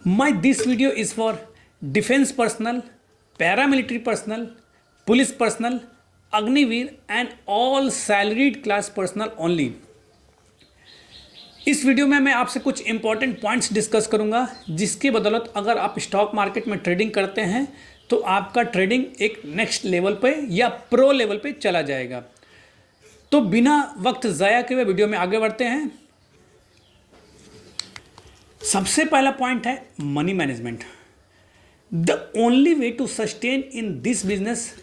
This video is for defense personnel, paramilitary personnel, police personnel, Agniveer and all salaried class personal only. इस video में मैं आपसे कुछ important points discuss करूंगा जिसके बदौलत अगर आप स्टॉक मार्केट में ट्रेडिंग करते हैं तो आपका ट्रेडिंग एक नेक्स्ट लेवल पे या प्रो लेवल पे चला जाएगा। तो बिना वक्त ज़ाया किए हुए वीडियो में आगे बढ़ते हैं। सबसे पहला पॉइंट है money management. The only way to sustain in this business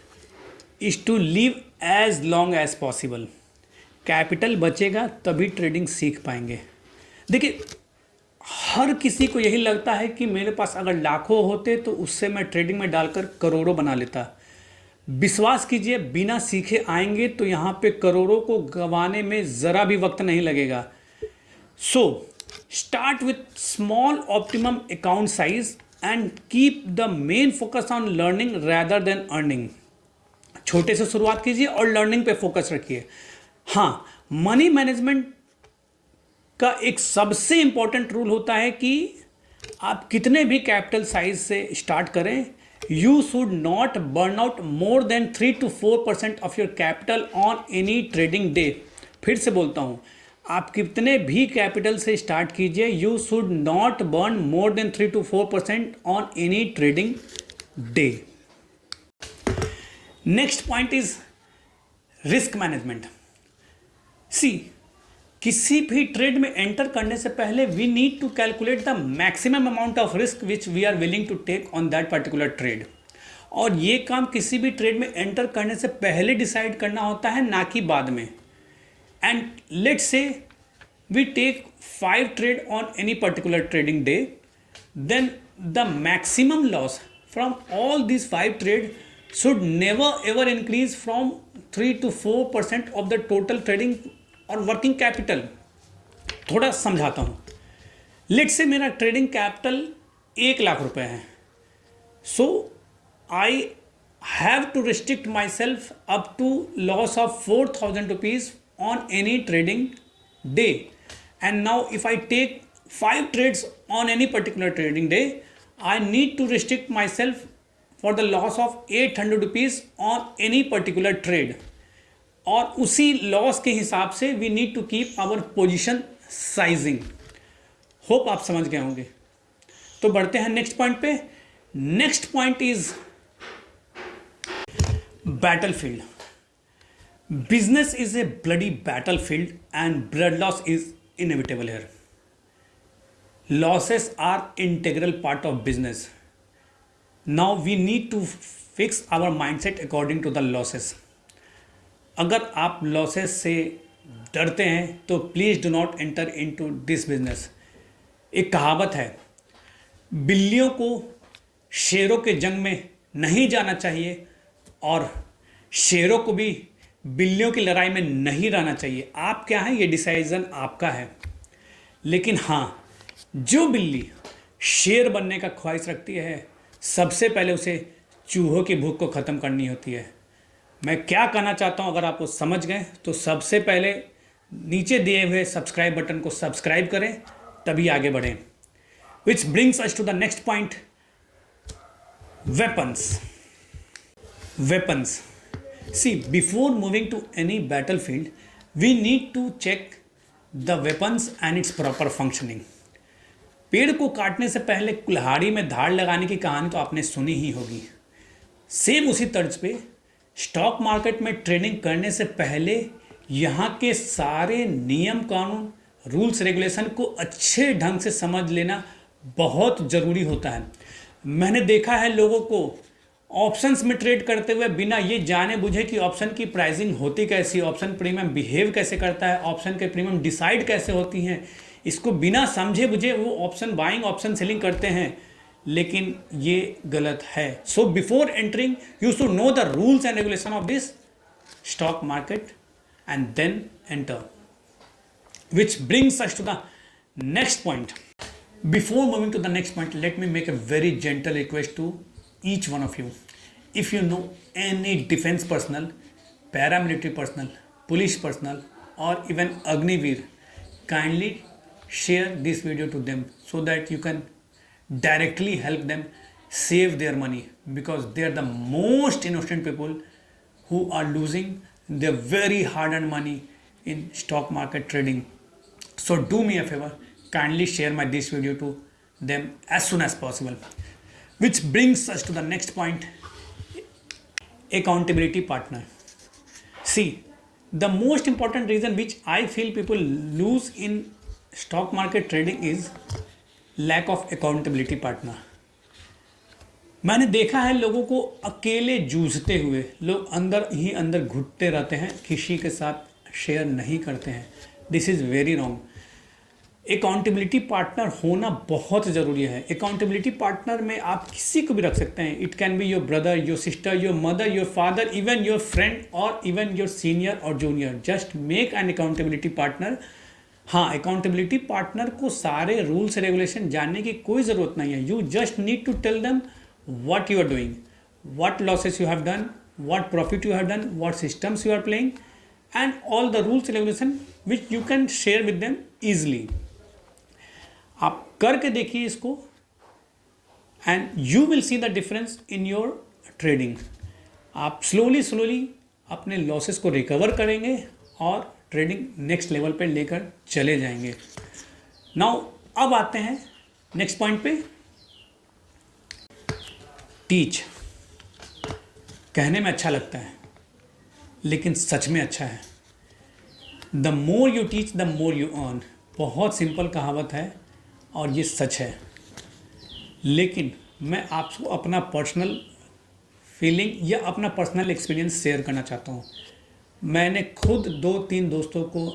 is to live as long as possible. Capital बचेगा तभी ट्रेडिंग सीख पाएंगे। देखिए, हर किसी को यही लगता है कि मेरे पास अगर लाखों होते तो उससे मैं ट्रेडिंग में डालकर करोड़ों बना लेता। विश्वास कीजिए, बिना सीखे आएंगे तो यहाँ पे करोड़ों को गंवाने में ज़रा भी वक्त नहीं लगेगा। So start with small optimum account size and keep the main focus on learning rather than earning. छोटे से शुरुआत कीजिए और लर्निंग पे फोकस रखिए। हाँ, मनी मैनेजमेंट का एक सबसे इंपॉर्टेंट रूल होता है कि आप कितने भी कैपिटल साइज से स्टार्ट करें, you should not burn out more than 3 to 4% of your capital on any trading day. फिर से बोलता हूँ, आप कितने भी कैपिटल से स्टार्ट कीजिए, you should not burn more than 3 to 4% on any trading day. Next point is risk management. See, किसी भी ट्रेड में एंटर करने से पहले we need to calculate the maximum amount of risk which we are willing to take on that particular trade. और ये काम किसी भी ट्रेड में एंटर करने से पहले डिसाइड करना होता है, ना कि बाद में। And let's say we take 5 trade on any particular trading day, then the maximum loss from all this 5 trade should never ever increase from 3 to 4% of the total trading और वर्किंग कैपिटल। थोड़ा समझाता हूँ। Let's say मेरा trading capital 1 lakh रुपए है। So I have to restrict myself up to loss of 4,000 rupees on any trading day. And now if I take 5 trades on any particular trading day, I need to restrict myself for the loss of 800 rupees on any particular trade। और उसी loss के हिसाब से we need to keep our position sizing। Hope आप समझ गए होंगे। तो बढ़ते हैं नेक्स्ट पॉइंट पे। Next point is battlefield. Business is a bloody battlefield and blood loss is inevitable here. Losses are integral part of business. Now we need to fix our mindset according to the losses। अगर आप losses से डरते हैं तो please do not enter into this business. एक कहावत है, बिल्लियों को शेरों के जंग में नहीं जाना चाहिए और शेरों को भी बिल्लियों की लड़ाई में नहीं रहना चाहिए। आप क्या है, ये डिसीजन आपका है। लेकिन हाँ, जो बिल्ली शेर बनने का ख्वाहिश रखती है, सबसे पहले उसे चूहों की भूख को ख़त्म करनी होती है। मैं क्या कहना चाहता हूं, अगर आप वो समझ गए तो सबसे पहले नीचे दिए हुए सब्सक्राइब बटन को सब्सक्राइब करें, तभी आगे बढ़ें। Which brings us to the next point, weapons. Weapons, see, before moving to any battlefield we need to check the weapons and its proper functioning. पेड़ को काटने से पहले कुल्हाड़ी में धार लगाने की कहानी तो आपने सुनी ही होगी। सेम उसी तर्ज पे स्टॉक मार्केट में ट्रेडिंग करने से पहले यहाँ के सारे नियम कानून, रूल्स रेगुलेशन को अच्छे ढंग से समझ लेना बहुत ज़रूरी होता है। मैंने देखा है लोगों को ऑप्शंस में ट्रेड करते हुए बिना ये जाने बुझे कि ऑप्शन की प्राइसिंग होती कैसी, ऑप्शन प्रीमियम बिहेव कैसे करता है, ऑप्शन के प्रीमियम डिसाइड कैसे होती हैं, इसको बिना समझे बुझे वो ऑप्शन बाइंग ऑप्शन सेलिंग करते हैं, लेकिन ये गलत है। So before entering you should know the rules and regulation of this stock market and then enter. Which brings us to the next point. Before moving to the next point, let me make a very gentle request to each one of you. If you know any defense personnel, paramilitary personnel, police personnel or even Agniveer, kindly share this video to them so that you can directly help them save their money, because they are the most innocent people who are losing their very hard earned money in stock market trading. So do me a favor, kindly share this video to them as soon as possible. Which brings us to the next point, accountability partner. See, the most important reason which I feel people lose in stock market trading is lack of accountability partner. मैंने देखा है लोगों को अकेले जूझते हुए, लोग अंदर ही अंदर घुटते रहते हैं, किसी के साथ शेयर नहीं करते हैं. This is very wrong. Accountability partner होना बहुत ज़रूरी है. अकाउंटेबिलिटी पार्टनर में आप किसी को भी रख सकते हैं. It can be your brother, your sister, your mother, your father, even your friend और इवन योर सीनियर और junior. Just make an accountability partner. हाँ, अकाउंटेबिलिटी पार्टनर को सारे रूल्स रेगुलेशन जानने की कोई ज़रूरत नहीं है. You just need to tell them what you are doing, what losses you have done, what profit you have done, what systems you are playing, and all the rules and regulation which you can share with them easily. आप करके देखिए इसको and you will see the difference in your trading. आप slowly अपने losses को recover करेंगे और trading next level पे लेकर चले जाएंगे. Now अब आते हैं next point पे. टीच कहने में अच्छा लगता है लेकिन सच में अच्छा है. The more you teach the more you earn. बहुत सिंपल कहावत है और ये सच है. लेकिन मैं आपको अपना पर्सनल फीलिंग या अपना पर्सनल एक्सपीरियंस शेयर करना चाहता हूँ. मैंने खुद 2-3 दोस्तों को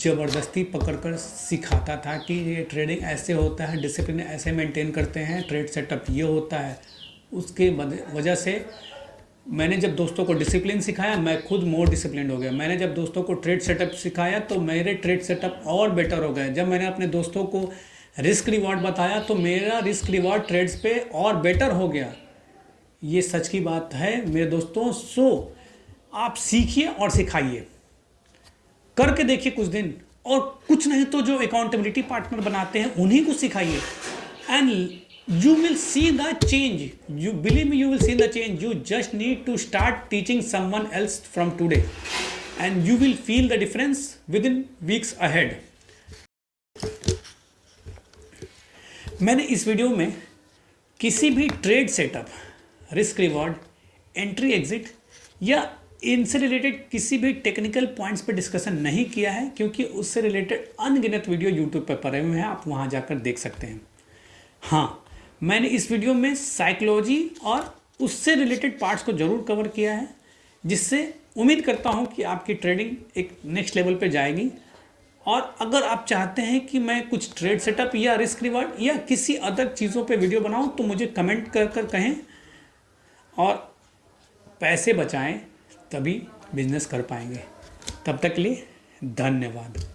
ज़बरदस्ती पकड़कर सिखाता था कि ये ट्रेडिंग ऐसे होता है, डिसिप्लिन ऐसे मेंटेन करते हैं, ट्रेड सेटअप ये होता है. उसके वजह से मैंने जब दोस्तों को डिसिप्लिन सिखाया, मैं खुद मोर डिसिप्लिन हो गया. मैंने जब दोस्तों को ट्रेड सेटअप सिखाया तो मेरे ट्रेड सेटअप और बेटर हो गए. जब मैंने अपने दोस्तों को रिस्क रिवॉर्ड बताया तो मेरा रिस्क रिवॉर्ड ट्रेड्स पे और बेटर हो गया. ये सच की बात है मेरे दोस्तों. सो आप सीखिए और सिखाइए, करके देखिए कुछ दिन, और कुछ नहीं तो जो अकाउंटेबिलिटी पार्टनर बनाते हैं उन्हीं को सिखाइए. And you will see the change. You believe me, you will see the change. You just need to start teaching someone else from today and you will feel the difference within weeks ahead. मैंने इस video में किसी भी trade setup, risk reward, entry exit या इनसे related किसी भी technical points पे डिस्कशन नहीं किया है, क्योंकि उससे रिलेटेड अनगिनत वीडियो यूट्यूब पर पड़े हुए हैं, आप वहाँ जाकर देख सकते हैं. हाँ, मैंने इस वीडियो में साइकोलॉजी और उससे रिलेटेड पार्ट्स को ज़रूर कवर किया है, जिससे उम्मीद करता हूं कि आपकी ट्रेडिंग एक नेक्स्ट लेवल पे जाएगी. और अगर आप चाहते हैं कि मैं कुछ ट्रेड सेटअप या रिस्क रिवॉर्ड या किसी अदर चीज़ों पे वीडियो बनाऊं तो मुझे कमेंट कर कहें. और पैसे बचाएं, तभी बिजनेस कर पाएंगे. तब तक के लिए धन्यवाद.